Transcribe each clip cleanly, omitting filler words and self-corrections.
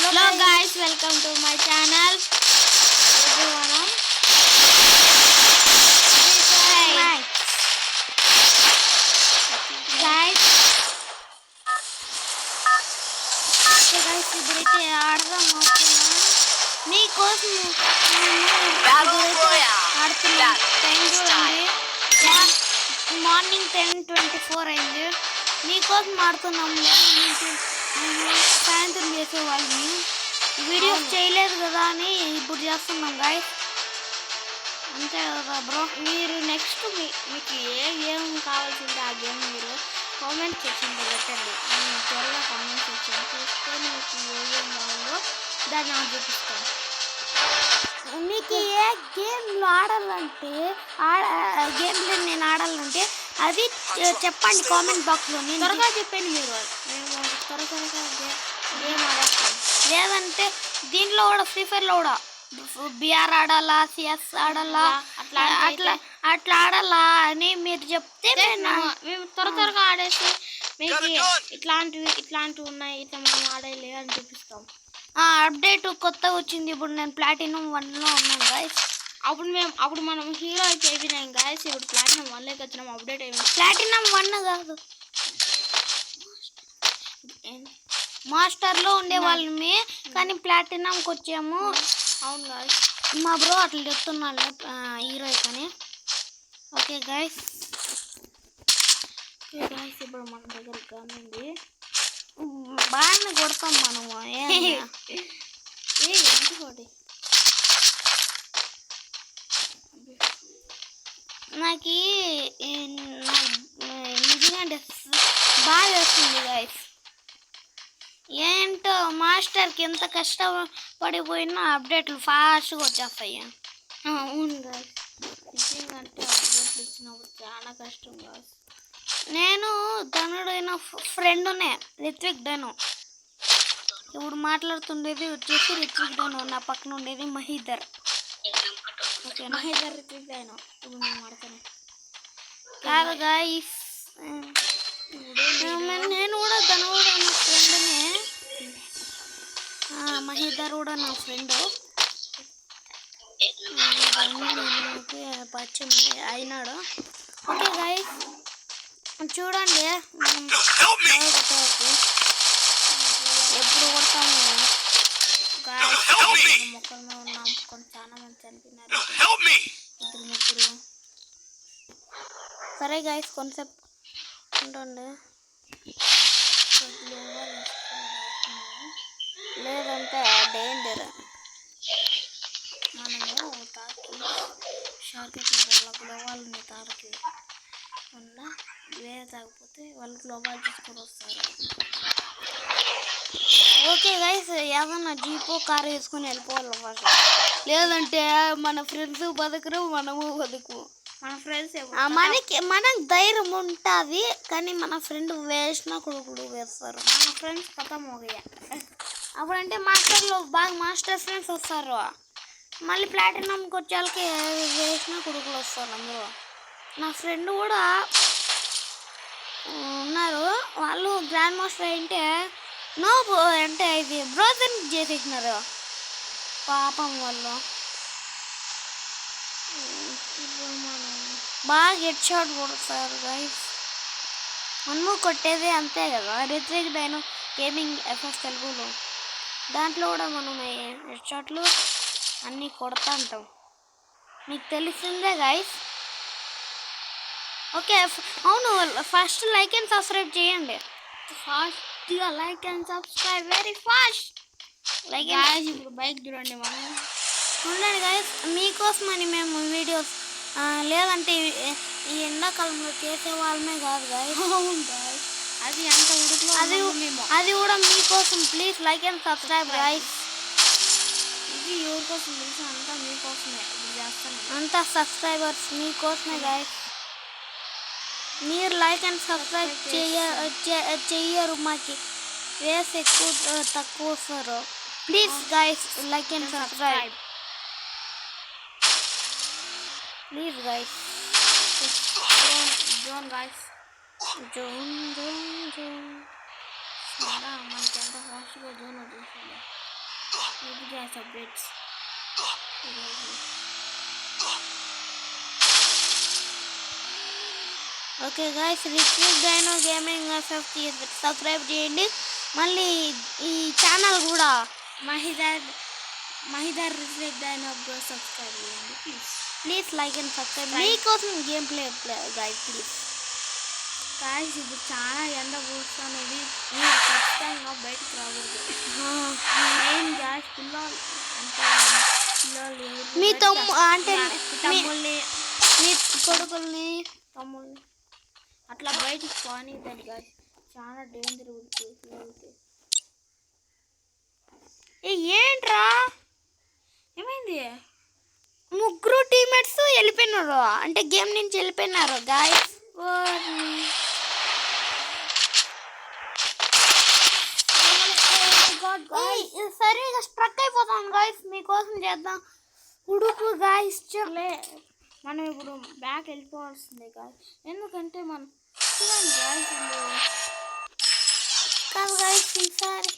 Hello guys, welcome to my channel. Everyone, guys, ఇప్పుడైతే ఆడదాం మీకోసం ఆడుతున్నాం. టైం చూడండి, మార్నింగ్ 10:24 అయింది. మీకోసం ఆడుతున్నాం. సాయంత్రం చేసేవాళ్ళని వీడియోస్ చేయలేదు కదా అని ఇప్పుడు చేస్తున్నాం గాయస్. అంతే కదా బ్రో. మీరు నెక్స్ట్ మీకు ఏ గేమ్ కావాల్సిందే ఆ గేమ్ మీరు కామెంట్ సెక్షన్లో పెట్టండి. నేను త్వరగా కామెంట్ సెక్షన్ చూసుకొని మీకు ఏ గేమ్ కావాలో దాన్ని నాకు చూపిస్తాను. మీకు ఏ గేమ్లో ఆడాలంటే గేమ్లో నేను ఆడాలంటే అది చెప్పండి కామెంట్ బాక్స్లో. నేను త్వరగా చెప్పండి. మీరు మేము త్వరగా గేమ్ ఆడేస్తాం. లేదంటే దీంట్లో కూడా ఫ్రీ ఫైర్లో కూడా బిఆర్ ఆడాలా, సిఎస్ ఆడాలా, అట్లా ఆడాలా అని మీరు చెప్తే మేము త్వరగా ఆడేసి మీకు ఇట్లాంటివి ఉన్నాయి, ఇట్లా మనం ఆడేలే అని చూపిస్తాం. అప్డేట్ కొత్తగా వచ్చింది. ఇప్పుడు నేను ప్లాటినం 1లో ఉన్నాను గాయస్. అప్పుడు మనం హీరో అయితే అయిపోయినాం గాయస్. ఇప్పుడు ప్లాటినం 1లోకి వచ్చినాం. అప్డేట్ అయిపోయింది. ప్లాటినం 1 కాదు, మాస్టర్లో ఉండేవాళ్ళమే కానీ ప్లాటినంకి వచ్చాము. అవును గాయస్, మా బ్రో అట్లా చెప్తున్నాడు హీరో కానీ. ఓకే గాయస్, ఇప్పుడు మన దగ్గర గన్ ఉంది. బాగానే కొడతాం మనము. ఎందుకోటి నాకు నిజంగా బాగా వస్తుంది గాయస్. ఏంటో మాస్టర్కి ఎంత కష్టపడిపోయినా అప్డేట్లు ఫాస్ట్గా వచ్చేస్తాయి. అవును గాయస్, నిజంగా అంటే అప్డేట్లు ఇచ్చినప్పుడు చాలా కష్టం గాయస్. నేను ధనుడైన ఫ్రెండ్నే రిత్విక్ డను. ఇప్పుడు మాట్లాడుతుండేది వచ్చేసి రిత్విక్ డను. నా పక్కన ఉండేది మహీధర్. ఓకే, మహీధర్ రిత్విక్ డను. ఇప్పుడు నేను మాట్లాడుతాను కాదు గాయస్. నేను కూడా ధనుడు నా ఫ్రెండ్నే. మహీధర్ కూడా నా ఫ్రెండ్. పరిచయం అయినాడు. ఓకే గాయస్, చూడండి ఎప్పుడు కొడతాము మొక్కల్లో ఉన్నాం. చాలా మంది చనిపోయినారు, 2-3. సరే గాయస్, కొంతసేపు ఉండండి. లేదంటే డేంజర్. మనము తాకి షార్కెట్ల గ్లోవాల్ని తాకి వల్ల వేరే తాగిపోతే వాళ్ళు గ్లోవాల్ తీసుకొని వస్తారు. ఓకే గైస్, ఏదన్నా జీపో కారు వేసుకొని వెళ్ళిపోవాలి ఫస్ట్. లేదంటే మన ఫ్రెండ్స్ బతకరు, మనము బతుకు. మన ఫ్రెండ్స్ మనకు ధైర్యం ఉంటుంది కానీ మన ఫ్రెండ్ వేసిన కొడుకులు వేస్తారు. మన ఫ్రెండ్స్ కథ మోగయ్య. అప్పుడంటే మాస్టర్లో బాగా మాస్టర్ ఫ్రెండ్స్ వస్తారు. మళ్ళీ ప్లాటినంకి వచ్చేళ్ళకి వేసిన కొడుకులు వస్తారు. అందరూ నా ఫ్రెండ్ కూడా ఉన్నారు. వాళ్ళు గ్రాండ్ మాస్టర్ అంటే అంటే ఇది బ్రోజన్ చేసేసినారు పాపం. వాళ్ళు బాగా హెడ్ షాట్ కొడతారు గైస్. మనము కొట్టేది అంతే కదా. రిత్విక్ డైనో గేమింగ్ ఎఫ్ఎస్ తెలుగులో దాంట్లో కూడా మనం హెడ్ షాట్లు అన్నీ కొడతా ఉంటాం. మీకు తెలిసిందే గైస్. ఓకే, అవును, ఫస్ట్ లైక్ అండ్ సబ్స్క్రైబ్ చేయండి. ఫాస్ట్గా like and subscribe, very fast like. ఇప్పుడు బైక్ చూడండి, మనం చూడండి గైస్. మీకోసమని మేము వీడియోస్ లేదంటే ఈ ఎండాకాలంలో చేసే వాళ్ళమే కాదు గాయస్. అది అంత ఉడుకులో అది కూడా మీకోసం. Please like and subscribe guys. ఇది ఎవరి కోసం తెలుసు, అంతా మీకోసమే ఇప్పుడు చేస్తాను. అంతా సబ్స్క్రైబర్స్ మీకోసమే గాయస్. మీరు లైక్ అండ్ సబ్స్క్రైబ్ చెయ్యరు, మాకి వేస్ ఎక్కువ తక్కువ వస్తారు. Please guys like and subscribe please guys. Zone guys, zone మనకి ఎంత ఫాస్ట్గా జోన్ వచ్చేసింది. ఇది gas updates. Okay guys, retrieve dino gaming subscribe చేయండి. మళ్ళీ ఈ ఛానల్ కూడా మహిదర్ రిట్రీవ్ డైనో సబ్స్క్రైబ్ చేయండి ప్లీజ్ లైక్ అండ్ సబ్స్క్రైబ్. మీకోసం game play guys please. Guys ఇప్పుడు చాలా ఎండ కూర్చున్నది, మీరు ఖచ్చితంగా బయటకు రాకూడదు. మెయిన్ గాయ్స్ పిల్లలు మీ అంటే తమ్ముళ్ళని, మీ కొడుకుల్ని, తమ్ముళ్ళని అట్లా బయటికి పోనీదండి గాయ్స్, చాలా డేంజర్ ఉంటుంది. ఏంట్రా ఏమైంది? ముగ్గురు టీమ్మేట్స్ వెళ్ళిపోయినారు, అంటే గేమ్ నుంచి వెళ్ళిపోయినారు గాయ్స్. సరే స్ట్రక్ అయిపోతాం గాయ్స్, మీకోసం చేద్దాం. ఉడుకు గాయ్స్, చెప్పలే మనం ఇప్పుడు బ్యాక్ వెళ్ళిపోవాల్సిందే గాయ్స్, ఎందుకంటే మనం చూడండి గాయ్స్ కాదు గాయ్స్, ఈసారి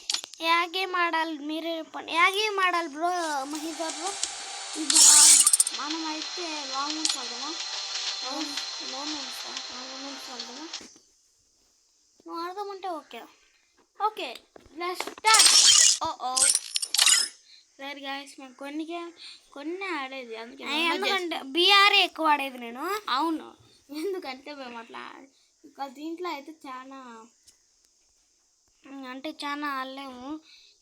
యా గేమ్ ఆడాలి మీరే చెప్పండి. యా గేమ్ ఆడాలి బ్రో మహిదర్ బ్రో? ఇప్పుడు మనం అయితే లాంగ్ నుంచి వెళ్దామా? లోన్ వెళ్దామా? నువ్వు ఆడదామంటే ఓకే లెట్స్ స్టార్ట్. ఓ సరే గాయస్, మేము కొన్ని ఆడేది, ఎందుకంటే బీఆర్ఏ ఎక్కువ ఆడేది నేను. అవును, ఎందుకంటే మేము అట్లా ఇంకా దీంట్లో అయితే చాలా అంటే చాలా ఆడలేము.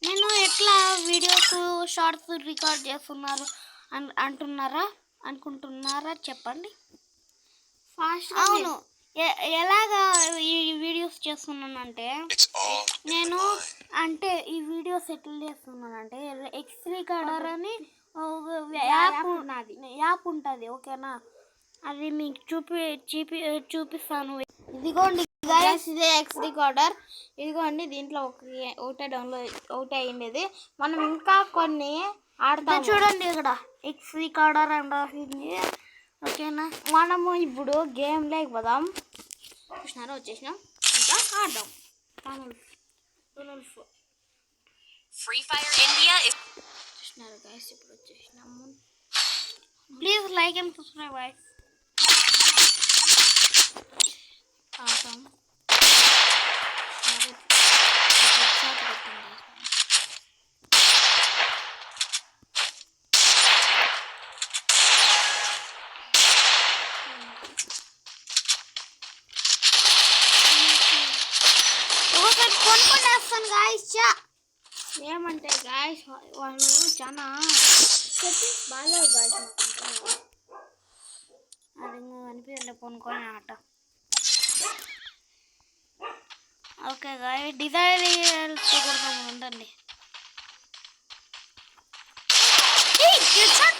నేను ఎట్లా వీడియోస్ షార్ట్స్ రికార్డ్ చేస్తున్నారు అనుకుంటున్నారా చెప్పండి. ఫాస్ట్ అవును, ఎలాగా ఈ వీడియోస్ చేస్తున్నానంటే నేను అంటే ఈ వీడియోస్ ఎట్లా చేస్తున్నానంటే ఎక్స్ రికార్డర్ అని యాప్ ఉంటుంది ఓకేనా, అది మీకు చూపిస్తాను. ఇదిగోండి గైస్, ఇదే ఎక్స్ రికార్డర్. ఇదిగోండి, దీంట్లో ఒకటే అయ్యింది. మనం ఇంకా కొన్ని ఆడతాం. చూడండి ఇక్కడ ఎక్స్ రికార్డర్ అని రాసింది ఓకేనా. మనము ఇప్పుడు గేమ్ లేకపోదాం. చూసినారా, వచ్చేసినాం, ఇంకా ఆడదాం. ఫ్రీ ఫైర్ ఇండియా చూసినారు గైస్, ఇప్పుడు వచ్చేసినాము. Please like and subscribe guys. ఆడతాం. కొనుక్కొనేస్తాను గాయస్. ఏమంటే గాయస్ వాళ్ళు చాలా సెట్టింగ్స్ బాగాలేవు గాయస్. అది అనిపించలే కొనుక్కొని ఆట. ఓకే గాయస్, డిజైన్ ఉండండి.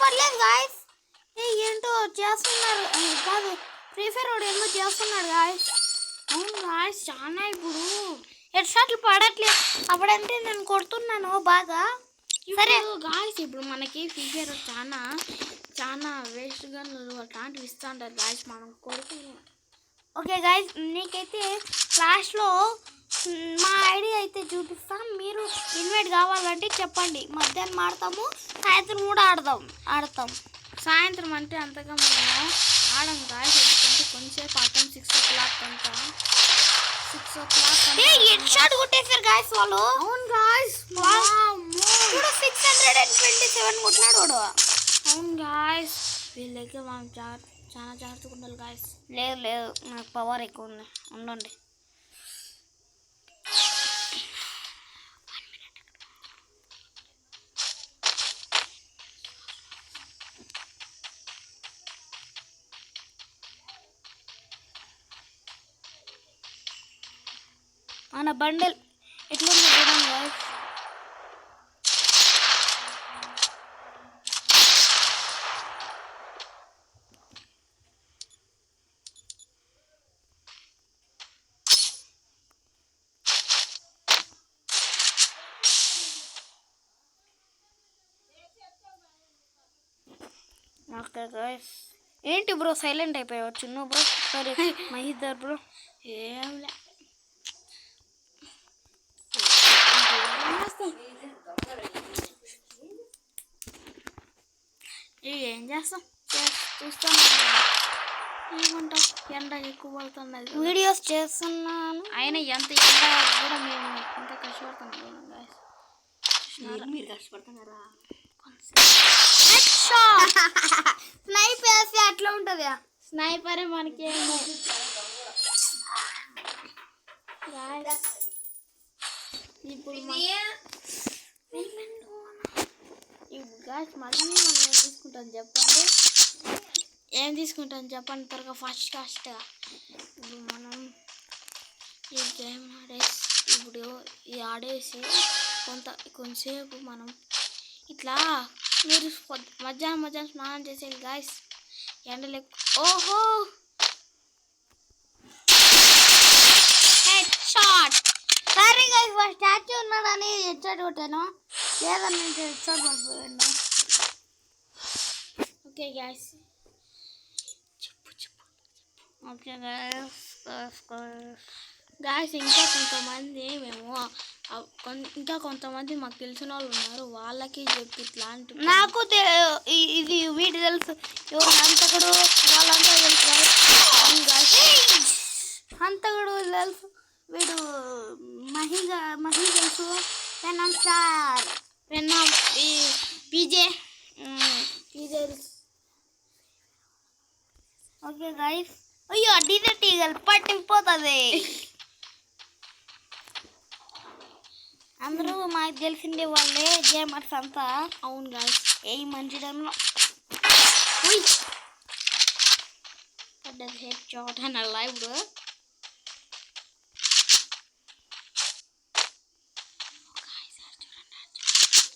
పర్లేదు గాయస్, ఏంటో చేస్తున్నారు కాదు, ఫ్రీ ఫైర్ వాడు ఎందుకు చేస్తున్నాడు గాయస్. అవును గాయస్, చాలా ఇప్పుడు హెడ్ షాట్లు పడట్లేదు. అప్పుడంటే నేను కొడుతున్నాను బాగా. సరే గాయస్, ఇప్పుడు మనకి ఫ్రీ ఫైర్ చాలా వేస్ట్ గన్లు అట్లాంటివి ఇస్తూ ఉంటారు గాయస్, మనం కొడుతున్నాం. ఓకే గాయస్, నీకైతే ఫ్లాష్లో మా ఐడి అయితే చూపిస్తాం. మీరు ఇన్వైట్ కావాలంటే చెప్పండి, మధ్యాహ్నం ఆడతాము, సాయంత్రం కూడా ఆడతాం. సాయంత్రం అంటే అంతగా మేము ఆడం గాయస్, ఎందుకంటే కొంచెంసేపు ఆడతాం. 6 o'clock అంతా. 6 o'clock హెడ్ షాట్ కొట్టేశారు గాయస్ వాళ్ళు. అవును గాయస్, చూడు 627 కొట్టినాడు వాడు. అవును గాయస్, వీళ్ళకి మనం చాలా జాగ్రత్తగా ఉండాలి గాయస్. లేదు నాకు పవర్ ఎక్కువ ఉంది, ఉండండి. మన బండల్ ఎట్లుంది చూడండి గాయస్. ఓకే గాయస్, ఏంటి బ్రో సైలెంట్ అయిపోయావు? చిన్న బ్రో, సారీ మహిదర్ బ్రో. ఏంలే, ఏం చేస్తాం చూస్తాను ఏమంటావు ఎండ ఎక్కువ పడుతున్నది వీడియోస్ చేస్తున్నాను అయినా ఎంత ఎండ కూడా మేము ఎంత కష్టపడుతున్నాం మీరు కష్టపడుతున్నారా స్నైప్ వేస్తే అట్లా ఉంటుంది స్నైపరే మనకి ఇప్పుడు గాయస్ మళ్ళీ మనం ఏం తీసుకుంటాం చెప్పండి త్వరగా ఫాస్ట్గా ఇప్పుడు మనం ఈ గేమ్ ఇది ఆడేసి కొంతసేపు మనం ఇట్లా మీరు మధ్యాహ్నం స్నానం చేసేది గాయస్ ఎండలు ఓహో హెడ్ షాట్ సరే గాయస్ స్టాచ్యూ ఉన్నాడని హెడ్ షాట్ కొట్టాను లేదని హెడ్ షాట్ పడిపోయాను ఓకే గాయస్ ఓకే గాయస్ ఇంకా కొంతమంది మాకు తెలిసిన వాళ్ళు ఉన్నారు వాళ్ళకి చెప్పి ఇట్లాంటి నాకు ఇది వీటి తెలుసు ఎవరు హంతకుడు వాళ్ళంతా తెలుసు హంతకుడు తెలుసు వీడు మహి తెలుసు పెన్నాం స్టార్ ఈ పీజే ఓకే గైస్ అయ్యో డీజర్ టీగల్ పట్టిపోతుంది అందరూ మాకు తెలిసిందే వాళ్ళే గేమర్స్ అంతా అవును గైస్ ఏ మంచి టైంలో హెడ్ షాట్ అండ్ లైవ్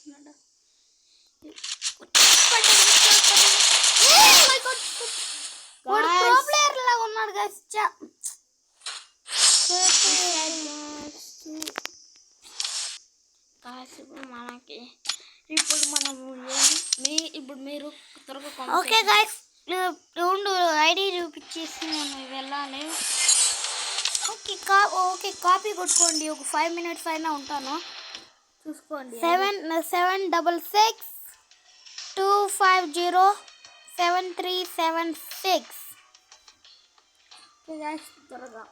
ఉన్నాడు మనకి ఇప్పుడు మనము ఇప్పుడు మీరు త్వరగా ఓకే గైస్ రెండు ఐడి చూపించేసి నేను వెళ్ళాలి ఓకే కాపీ కొట్టుకోండి ఒక 5 minutes అయినా ఉంటాను చూసుకోండి 76625073776 త్వరగా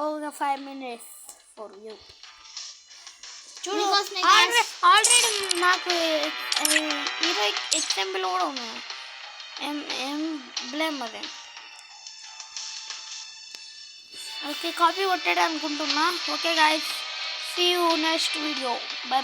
ఓకే 5 minutes ఫర్ యూ చూడు ఆల్రెడీ నాకు 20 ఎగ్జాంపుల్ కూడా ఉన్నాయి ఏం బ్లేమ్ అదే ఓకే కాపీ కొట్టాడు అనుకుంటున్నా okay guys see you next video by